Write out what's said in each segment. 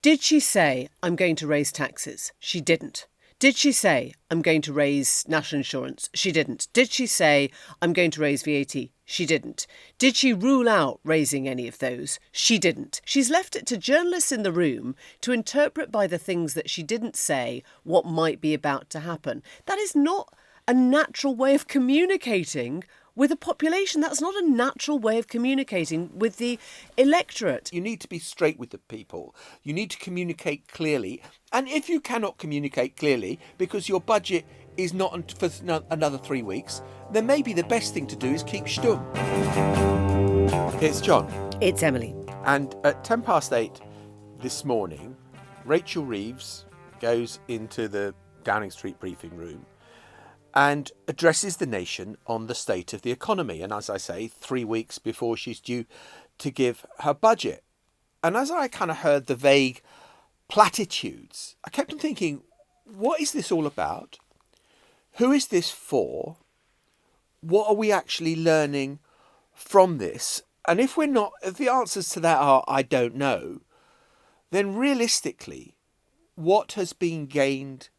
Did she say, I'm going to raise taxes? She didn't. Did she say, I'm going to raise national insurance? She didn't. Did she say, I'm going to raise VAT? She didn't. Did she rule out raising any of those? She didn't. She's left it to journalists in the room to interpret by the things that she didn't say what might be about to happen. That is not a natural way of communicating with a population. That's not a natural way of communicating with the electorate. You need to be straight with the people. You need to communicate clearly. And if you cannot communicate clearly because your budget is not for another 3 weeks, then maybe the best thing to do is keep stum. It's John. It's Emily. And at 8:10 this morning, Rachel Reeves goes into the Downing Street briefing room and addresses the nation on the state of the economy. And as I say, 3 weeks before she's due to give her budget. And as I kind of heard the vague platitudes, I kept on thinking, what is this all about? Who is this for? What are we actually learning from this? And if the answers to that are, I don't know, then realistically, what has been gained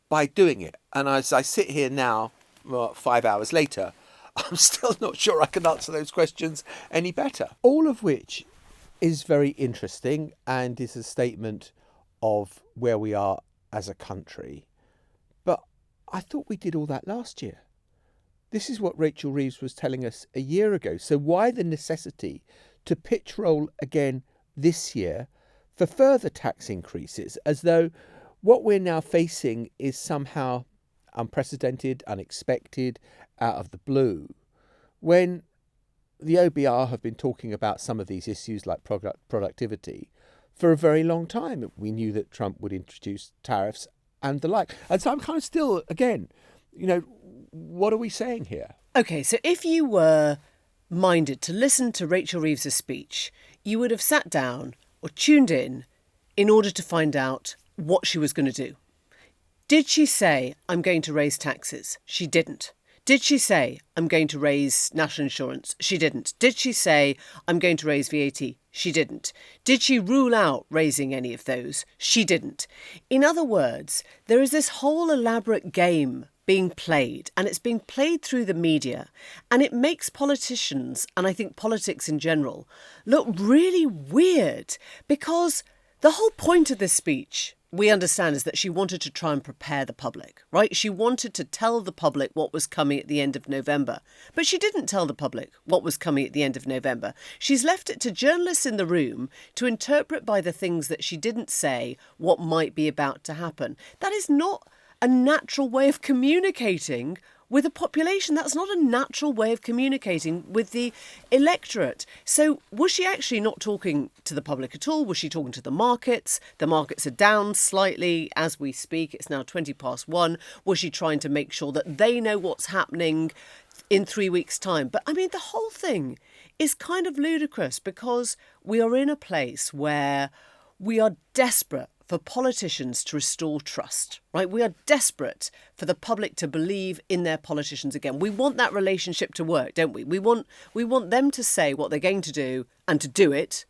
by doing it? And as I sit here now, 5 hours later, I'm still not sure I can answer those questions any better. All of which is very interesting and is a statement of where we are as a country. But I thought we did all that last year. This is what Rachel Reeves was telling us a year ago. So why the necessity to pitch roll again this year for further tax increases, as though what we're now facing is somehow unprecedented, unexpected, out of the blue, when the OBR have been talking about some of these issues like productivity for a very long time. We knew that Trump would introduce tariffs and the like. And so I'm kind of still, again, what are we saying here? OK, so if you were minded to listen to Rachel Reeves' speech, you would have sat down or tuned in order to find out what she was going to do. Did she say, I'm going to raise taxes? She didn't. Did she say, I'm going to raise national insurance? She didn't. Did she say, I'm going to raise VAT? She didn't. Did she rule out raising any of those? She didn't. In other words, there is this whole elaborate game being played, and it's being played through the media, and it makes politicians, and I think politics in general, look really weird, because the whole point of this speech, we understand, is that she wanted to try and prepare the public, right? She wanted to tell the public what was coming at the end of November. But she didn't tell the public what was coming at the end of November. She's left it to journalists in the room to interpret by the things that she didn't say what might be about to happen. That is not a natural way of communicating with a population. That's not a natural way of communicating with the electorate. So was she actually not talking to the public at all? Was she talking to the markets? The markets are down slightly as we speak. It's now 1:20. Was she trying to make sure that they know what's happening in 3 weeks' time? But I mean, the whole thing is kind of ludicrous, because we are in a place where we are desperate for politicians to restore trust, right? We are desperate for the public to believe in their politicians again. We want that relationship to work, don't we? We want them to say what they're going to do and to do it,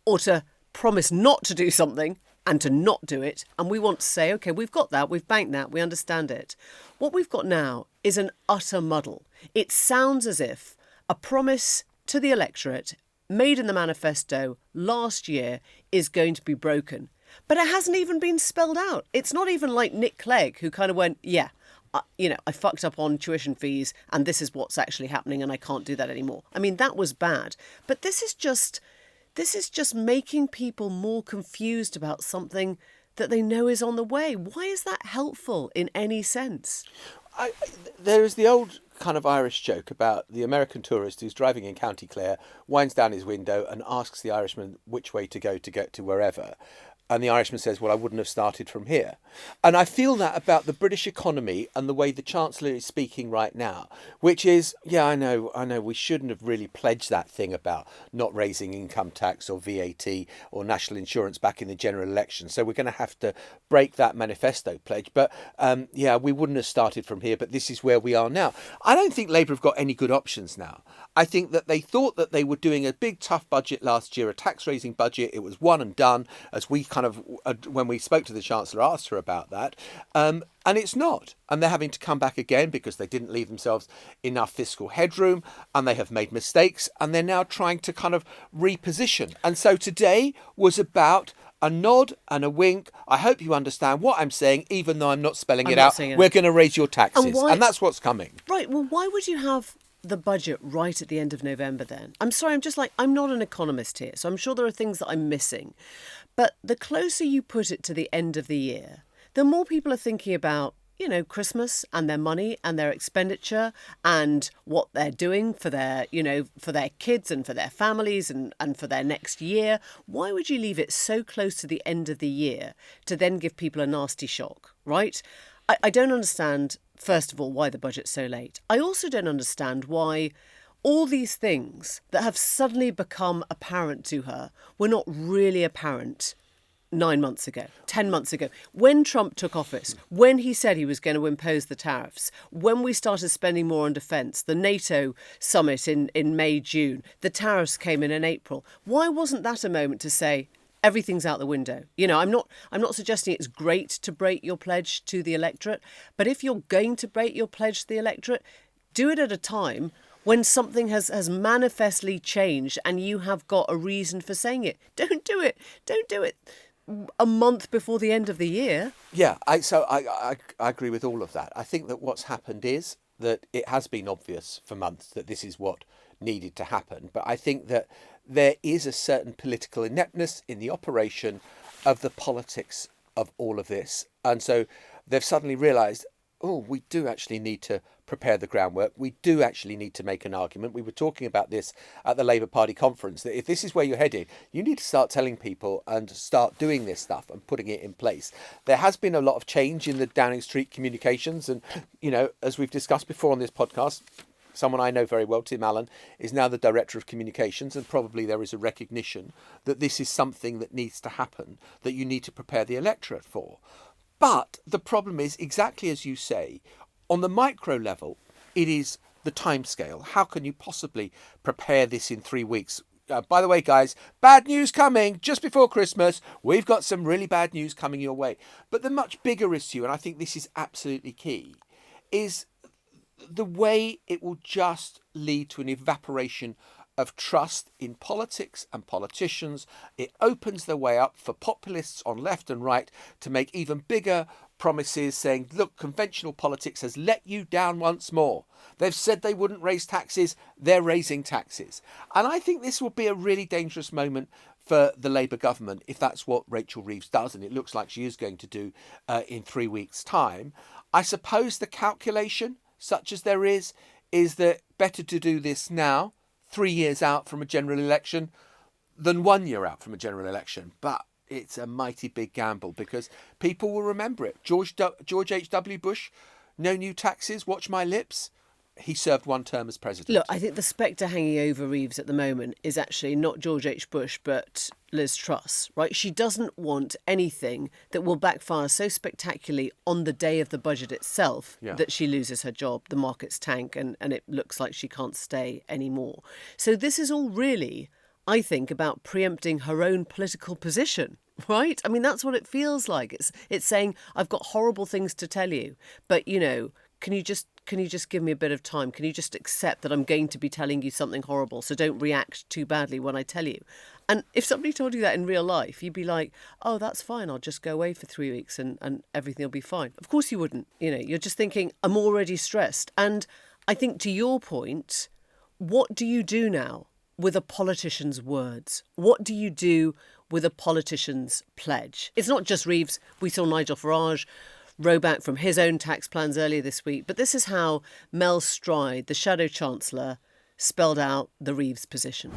or to promise not to do something and to not do it. And we want to say, OK, we've got that, we've banked that, we understand it. What we've got now is an utter muddle. It sounds as if a promise to the electorate made in the manifesto last year is going to be broken. But it hasn't even been spelled out. It's not even like Nick Clegg, who kind of went, I fucked up on tuition fees and this is what's actually happening and I can't do that anymore. I mean, that was bad. But this is just making people more confused about something that they know is on the way. Why is that helpful in any sense? There is the old kind of Irish joke about the American tourist who's driving in County Clare, winds down his window and asks the Irishman which way to go to get to wherever. And the Irishman says, well, I wouldn't have started from here. And I feel that about the British economy and the way the Chancellor is speaking right now, which is, I know, we shouldn't have really pledged that thing about not raising income tax or VAT or national insurance back in the general election. So we're going to have to break that manifesto pledge. But we wouldn't have started from here, but this is where we are now. I don't think Labour have got any good options now. I think that they thought that they were doing a big, tough budget last year, a tax-raising budget. It was one and done, as we kind of, when we spoke to the Chancellor, asked her about that. And it's not. And they're having to come back again because they didn't leave themselves enough fiscal headroom and they have made mistakes and they're now trying to kind of reposition. And so today was about a nod and a wink. I hope you understand what I'm saying, even though I'm not spelling it out. We're going to raise your taxes. And that's what's coming. Right. Well, why would you have the budget right at the end of November then? I'm sorry, I'm not an economist here, so I'm sure there are things that I'm missing. But the closer you put it to the end of the year, the more people are thinking about, Christmas and their money and their expenditure and what they're doing for their, for their kids and for their families and for their next year. Why would you leave it so close to the end of the year to then give people a nasty shock, right? I don't understand, first of all, why the budget's so late. I also don't understand why all these things that have suddenly become apparent to her were not really apparent 9 months ago, 10 months ago, when Trump took office, when he said he was going to impose the tariffs, when we started spending more on defence, the NATO summit in May, June, the tariffs came in April. Why wasn't that a moment to say, everything's out the window? I'm not suggesting it's great to break your pledge to the electorate, but if you're going to break your pledge to the electorate, do it at a time when something has manifestly changed and you have got a reason for saying it. Don't do it a month before the end of the year. Yeah, I agree with all of that. I think that what's happened is that it has been obvious for months that this is what needed to happen. But I think that there is a certain political ineptness in the operation of the politics of all of this. And so they've suddenly realised, we do actually need to prepare the groundwork. We do actually need to make an argument. We were talking about this at the Labour Party conference, that if this is where you're headed, you need to start telling people and start doing this stuff and putting it in place. There has been a lot of change in the Downing Street communications. And, as we've discussed before on this podcast, someone I know very well, Tim Allen, is now the Director of Communications, and probably there is a recognition that this is something that needs to happen, that you need to prepare the electorate for. But the problem is, exactly as you say, on the micro level, it is the timescale. How can you possibly prepare this in 3 weeks? By the way, guys, bad news coming just before Christmas. We've got some really bad news coming your way. But the much bigger issue, and I think this is absolutely key, is the way it will just lead to an evaporation of trust in politics and politicians. It opens the way up for populists on left and right to make even bigger promises, saying, look, conventional politics has let you down once more. They've said they wouldn't raise taxes. They're raising taxes. And I think this will be a really dangerous moment for the Labour government if that's what Rachel Reeves does, and it looks like she is going to do in 3 weeks' time. I suppose the calculation, such as there is that better to do this now, 3 years out from a general election, than 1 year out from a general election. But it's a mighty big gamble because people will remember it. George H.W. Bush, no new taxes, watch my lips. He served one term as president. Look, I think the spectre hanging over Reeves at the moment is actually not George H. Bush, but Liz Truss, right? She doesn't want anything that will backfire so spectacularly on the day of the budget itself that she loses her job, the markets tank, and it looks like she can't stay anymore. So this is all really, I think, about preempting her own political position, right? I mean, that's what it feels like. It's saying, I've got horrible things to tell you, but, can you just give me a bit of time? Can you just accept that I'm going to be telling you something horrible, so don't react too badly when I tell you? And if somebody told you that in real life, you'd be like, oh, that's fine, I'll just go away for 3 weeks and everything will be fine. Of course you wouldn't. You're just thinking, I'm already stressed. And I think, to your point, what do you do now with a politician's words? What do you do with a politician's pledge? It's not just Reeves. We saw Nigel Farage row back from his own tax plans earlier this week. But this is how Mel Stride, the Shadow Chancellor, spelled out the Reeves position.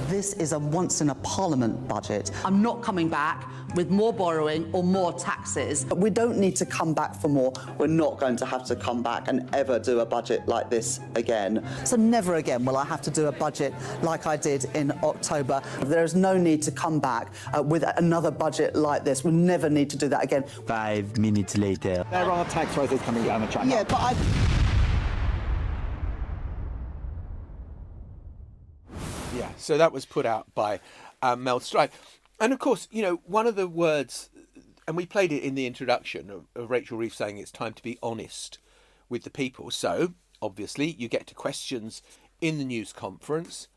This is a once-in-a-parliament budget. I'm not coming back with more borrowing or more taxes. But we don't need to come back for more. We're not going to have to come back and ever do a budget like this again. So never again will I have to do a budget like I did in October. There is no need to come back with another budget like this. We never need to do that again. 5 minutes later. There are tax rises coming down the track. Yeah, but Yeah, so that was put out by Mel Stride. And of course, one of the words, and we played it in the introduction of Rachel Reeves saying it's time to be honest with the people. So, obviously, you get to questions in the news conference,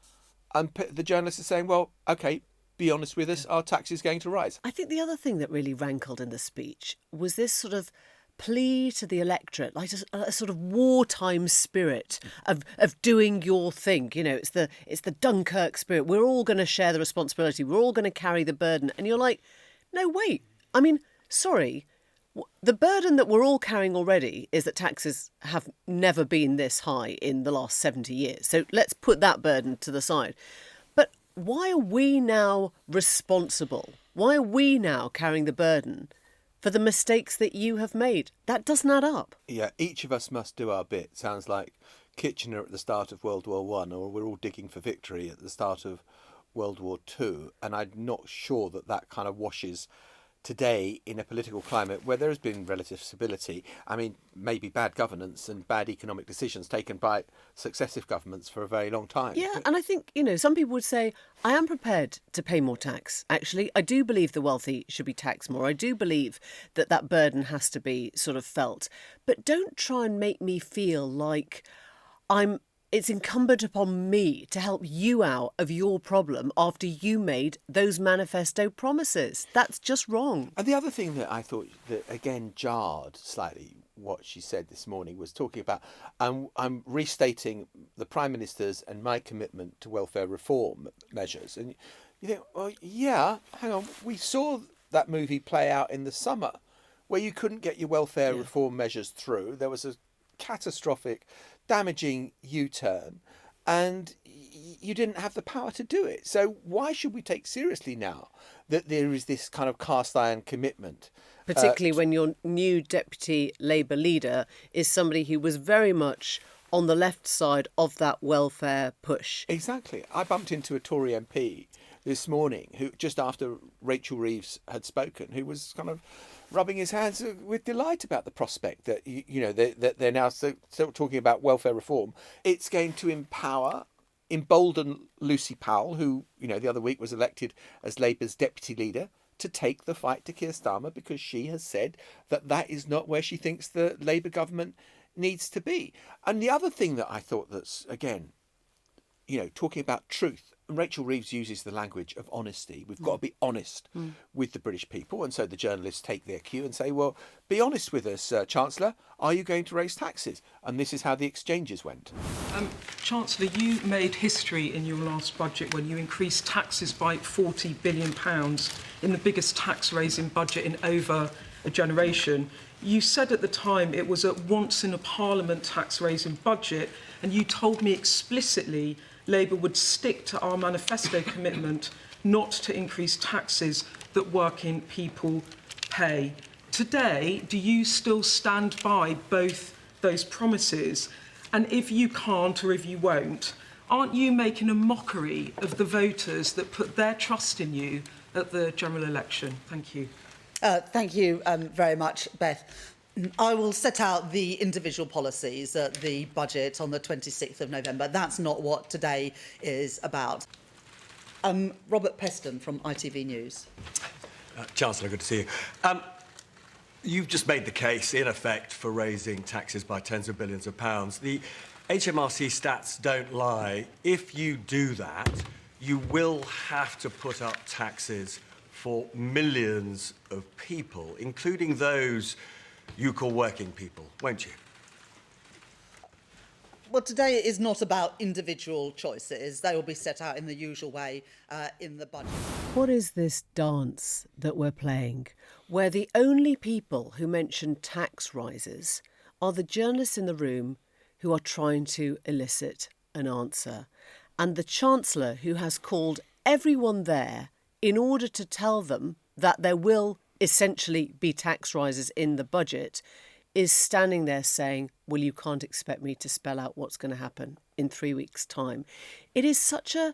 and the journalist is saying, well, OK, be honest with us, our tax is going to rise. I think the other thing that really rankled in the speech was this sort of plea to the electorate, like a sort of wartime spirit of doing your thing. It's the Dunkirk spirit. We're all going to share the responsibility. We're all going to carry the burden. And you're like, no, wait. I mean, sorry. The burden that we're all carrying already is that taxes have never been this high in the last 70 years. So let's put that burden to the side. But why are we now responsible? Why are we now carrying the burden for the mistakes that you have made? That doesn't add up. Yeah, each of us must do our bit. Sounds like Kitchener at the start of World War One, or we're all digging for victory at the start of World War Two. And I'm not sure that kind of washes today in a political climate where there has been relative stability. I mean, maybe bad governance and bad economic decisions taken by successive governments for a very long time. Yeah, and I think, some people would say, I am prepared to pay more tax. Actually, I do believe the wealthy should be taxed more. I do believe that burden has to be sort of felt. But don't try and make me feel like it's incumbent upon me to help you out of your problem after you made those manifesto promises. That's just wrong. And the other thing that I thought that, again, jarred slightly what she said this morning was talking about, I'm restating the Prime Minister's and my commitment to welfare reform measures. And you think, well, yeah, hang on, we saw that movie play out in the summer where you couldn't get your welfare reform measures through. There was a catastrophic, damaging U-turn, and you didn't have the power to do it. So why should we take seriously now that there is this kind of cast iron commitment? Particularly when your new deputy Labour leader is somebody who was very much on the left side of that welfare push. Exactly. I bumped into a Tory MP this morning who, just after Rachel Reeves had spoken, who was kind of rubbing his hands with delight about the prospect that that they're now still talking about welfare reform. It's going to embolden Lucy Powell, who the other week was elected as Labour's deputy leader, to take the fight to Keir Starmer, because she has said that is not where she thinks the Labour government needs to be. And the other thing that I thought that's, again, talking about truth, Rachel Reeves uses the language of honesty. We've got to be honest with the British people. And so the journalists take their cue and say, well, be honest with us, Chancellor. Are you going to raise taxes? And this is how the exchanges went. Chancellor, you made history in your last budget when you increased taxes by £40 billion in the biggest tax-raising budget in over a generation. You said at the time it was a once-in-a-parliament tax-raising budget, and you told me explicitly Labour would stick to our manifesto commitment not to increase taxes that working people pay. Today, do you still stand by both those promises? And if you can't, or if you won't, aren't you making a mockery of the voters that put their trust in you at the general election? Thank you. Thank you very much, Beth. I will set out the individual policies at the budget on the 26th of November. That's not what today is about. Robert Peston from ITV News. Chancellor, good to see you. You've just made the case, in effect, for raising taxes by tens of billions of pounds. The HMRC stats don't lie. If you do that, you will have to put up taxes for millions of people, including those you call working people, won't you? Well, today is not about individual choices. They will be set out in the usual way in the budget. What is this dance that we're playing, where the only people who mention tax rises are the journalists in the room who are trying to elicit an answer, and the Chancellor, who has called everyone there in order to tell them that there will essentially be tax rises in the budget, is standing there saying, well, you can't expect me to spell out what's going to happen in 3 weeks' time. It is such a...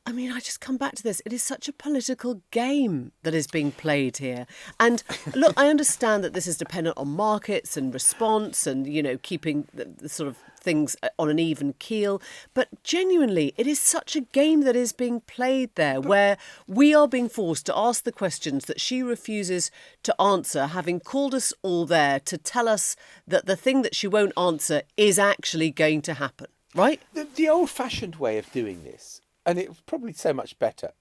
I just come back to this. It is such a political game that is being played here. And look, I understand that this is dependent on markets and response and, keeping the sort of things on an even keel. But genuinely, it is such a game that is being played there, where we are being forced to ask the questions that she refuses to answer, having called us all there to tell us that the thing that she won't answer is actually going to happen, right? The old-fashioned way of doing this, and it was probably so much better,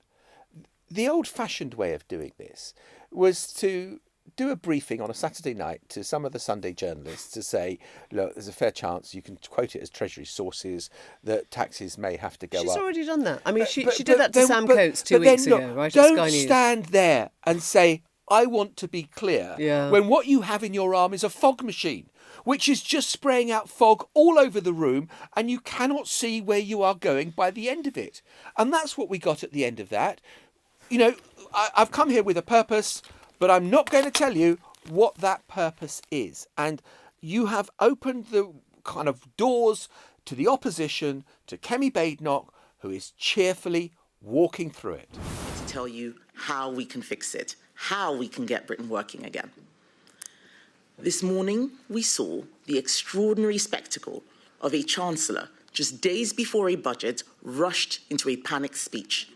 the old-fashioned way of doing this was to do a briefing on a Saturday night to some of the Sunday journalists to say, look, there's a fair chance, you can quote it as Treasury sources, that taxes may have to go up. She's already done that. I mean, she did that to Sam Coates 2 weeks ago, right? Don't at Sky News. stand there and say, I want to be clear, when what you have in your arm is a fog machine, which is just spraying out fog all over the room, and you cannot see where you are going by the end of it. And that's what we got at the end of that. You know, I've come here with a purpose, but I'm not going to tell you what that purpose is. And you have opened the kind of doors to the opposition, to Kemi Badenoch, who is cheerfully walking through it. To tell you how we can fix it, how we can get Britain working again. This morning, we saw the extraordinary spectacle of a Chancellor, just days before a budget, rushed into a panicked speech.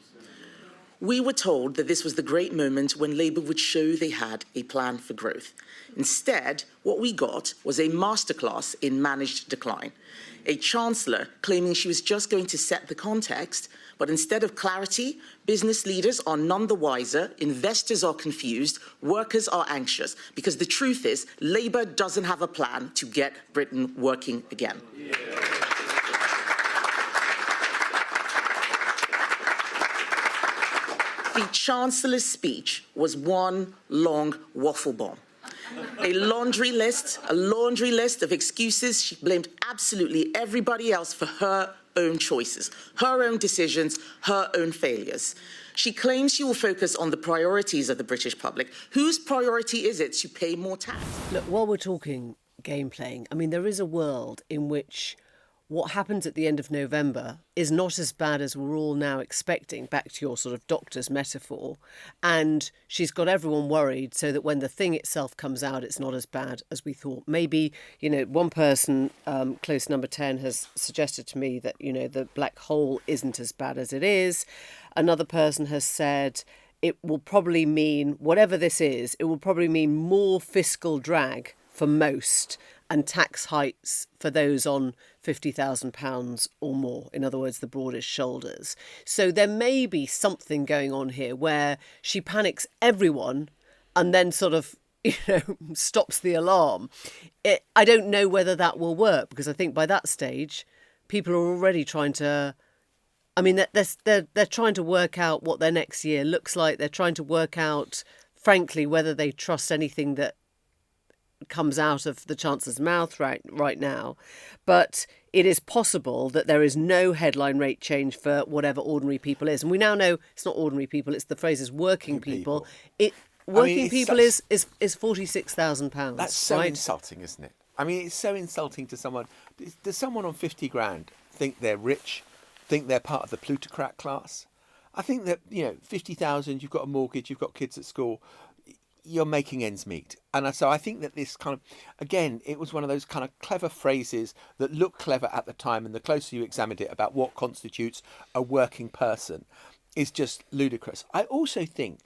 We were told that this was the great moment when Labour would show they had a plan for growth. Instead, what we got was a masterclass in managed decline. A Chancellor claiming she was just going to set the context, but instead of clarity, business leaders are none the wiser, investors are confused, workers are anxious, because the truth is, Labour doesn't have a plan to get Britain working again. The Chancellor's speech was one long waffle bomb. A laundry list of excuses. She blamed absolutely everybody else for her own choices, her own decisions, her own failures. She claims she will focus on the priorities of the British public. Whose priority is it to pay more tax? Look, while we're talking game playing, I mean, there is a world in which what happens at the end of November is not as bad as we're all now expecting, back to your sort of doctor's metaphor. And she's got everyone worried so that when the thing itself comes out, it's not as bad as we thought. Maybe, you know, one person, close number 10, has suggested to me that, you know, the black hole isn't as bad as it is. Another person has said it will probably mean, whatever this is, it will probably mean more fiscal drag for most and tax hikes for those on £50,000 or more. In other words, the broadest shoulders. So there may be something going on here where she panics everyone and then sort of, you know, stops the alarm. I don't know whether that will work, because I think by that stage, people are already trying to, I mean, they're trying to work out what their next year looks like. They're trying to work out, frankly, whether they trust anything that comes out of the Chancellor's mouth right now. But it is possible that there is no headline rate change for whatever ordinary people is. And we now know it's not ordinary people, it's the phrase is working people. Working people is £46,000. That's so right? insulting, isn't it? I mean, it's so insulting to someone. Does someone on 50 grand think they're rich, think they're part of the plutocrat class? I think that, you know, 50,000, you've got a mortgage, you've got kids at school, you're making ends meet. And so I think that this kind of, again, it was one of those kind of clever phrases that looked clever at the time, and the closer you examined it about what constitutes a working person is just ludicrous. I also think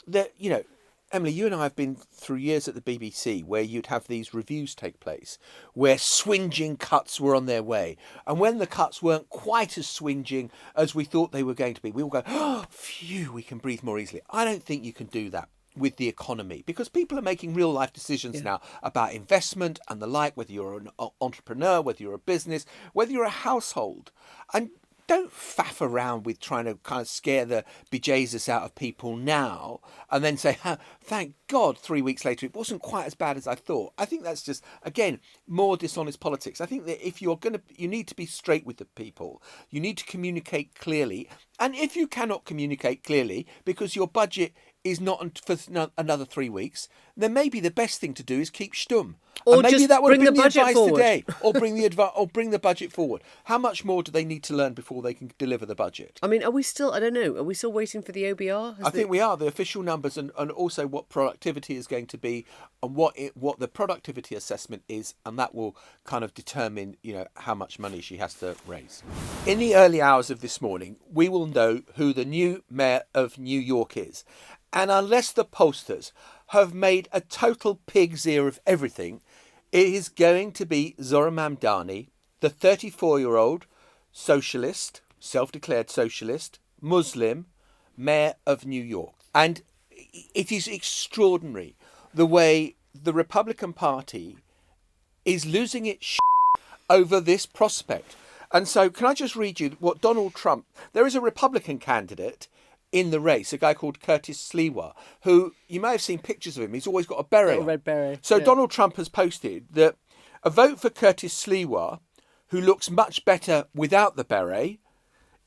that, you know, Emily, you and I have been through years at the BBC where you'd have these reviews take place where swinging cuts were on their way. And when the cuts weren't quite as swinging as we thought they were going to be, we all go, oh, phew, we can breathe more easily. I don't think you can do that with the economy, because people are making real life decisions now about investment and the like, whether you're an entrepreneur, whether you're a business, whether you're a household. And don't faff around with trying to kind of scare the bejesus out of people now and then say, thank God 3 weeks later it wasn't quite as bad as I thought. I think that's just, again, more dishonest politics. I think that if you're going to, you need to be straight with the people. You need to communicate clearly. And if you cannot communicate clearly because your budget is not for another 3 weeks, then maybe the best thing to do is keep stum. Or and maybe just that would bring have been the budget advice forward. today, or bring the budget forward. How much more do they need to learn before they can deliver the budget? I mean, are we still? I don't know. Are we still waiting for the OBR? I think we are, the official numbers, and also what productivity is going to be, and what the productivity assessment is, and that will kind of determine, how much money she has to raise. In the early hours of this morning, we will know who the new mayor of New York is, and unless the pollsters have made a total pig's ear of everything, it is going to be Zohran Mamdani, the 34-year-old socialist, self-declared socialist, Muslim, mayor of New York. And it is extraordinary the way the Republican Party is losing its over this prospect. And so can I just read you what Donald Trump... There is a Republican candidate in the race, a guy called Curtis Sliwa, who you may have seen pictures of him. He's always got a beret on. Red beret. So yeah. Donald Trump has posted that a vote for Curtis Sliwa, who looks much better without the beret,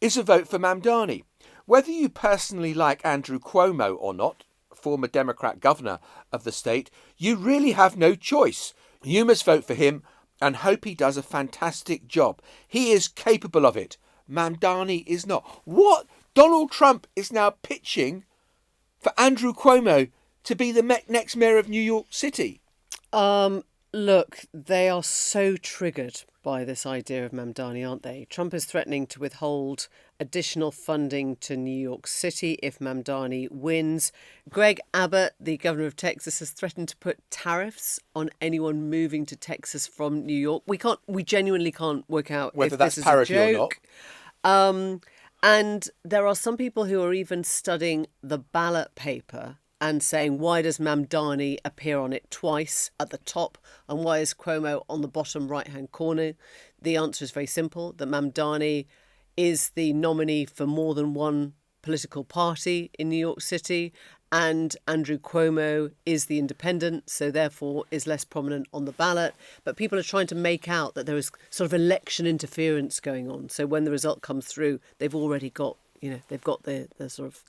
is a vote for Mamdani. Whether you personally like Andrew Cuomo or not, former Democrat governor of the state, you really have no choice. You must vote for him and hope he does a fantastic job. He is capable of it. Mamdani is not. What? Donald Trump is now pitching for Andrew Cuomo to be the next mayor of New York City. Look, they are so triggered by this idea of Mamdani, aren't they? Trump is threatening to withhold additional funding to New York City if Mamdani wins. Greg Abbott, the governor of Texas, has threatened to put tariffs on anyone moving to Texas from New York. We genuinely can't work out whether if that's this is parody a or joke. And there are some people who are even studying the ballot paper and saying, why does Mamdani appear on it twice at the top and why is Cuomo on the bottom right-hand corner? The answer is very simple, that Mamdani is the nominee for more than one political party in New York City and Andrew Cuomo is the independent, so therefore is less prominent on the ballot. But people are trying to make out that there is sort of election interference going on. So when the result comes through, they've already got, they've got the sort of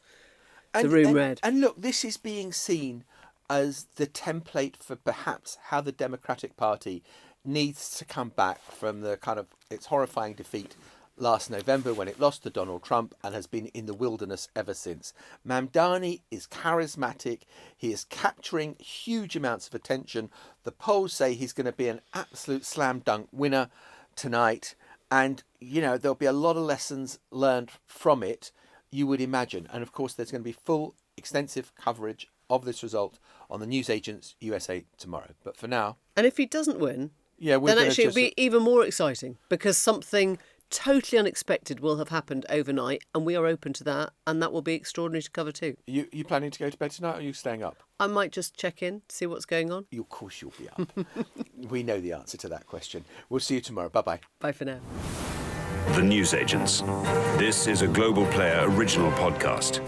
the room read. And look, this is being seen as the template for perhaps how the Democratic Party needs to come back from the kind of its horrifying defeat last November when it lost to Donald Trump and has been in the wilderness ever since. Mamdani is charismatic. He is capturing huge amounts of attention. The polls say he's going to be an absolute slam dunk winner tonight. And, there'll be a lot of lessons learned from it, you would imagine. And of course, there's going to be full, extensive coverage of this result on the Newsagents USA tomorrow. But for now... And if he doesn't win, then actually it'll be even more exciting because something totally unexpected will have happened overnight and we are open to that and that will be extraordinary to cover too. You planning to go to bed tonight or are you staying up? I might just check in, see what's going on. Of course you'll be up. We know the answer to that question. We'll see you tomorrow. Bye-bye. Bye for now. The Newsagents. This is a Global Player original podcast.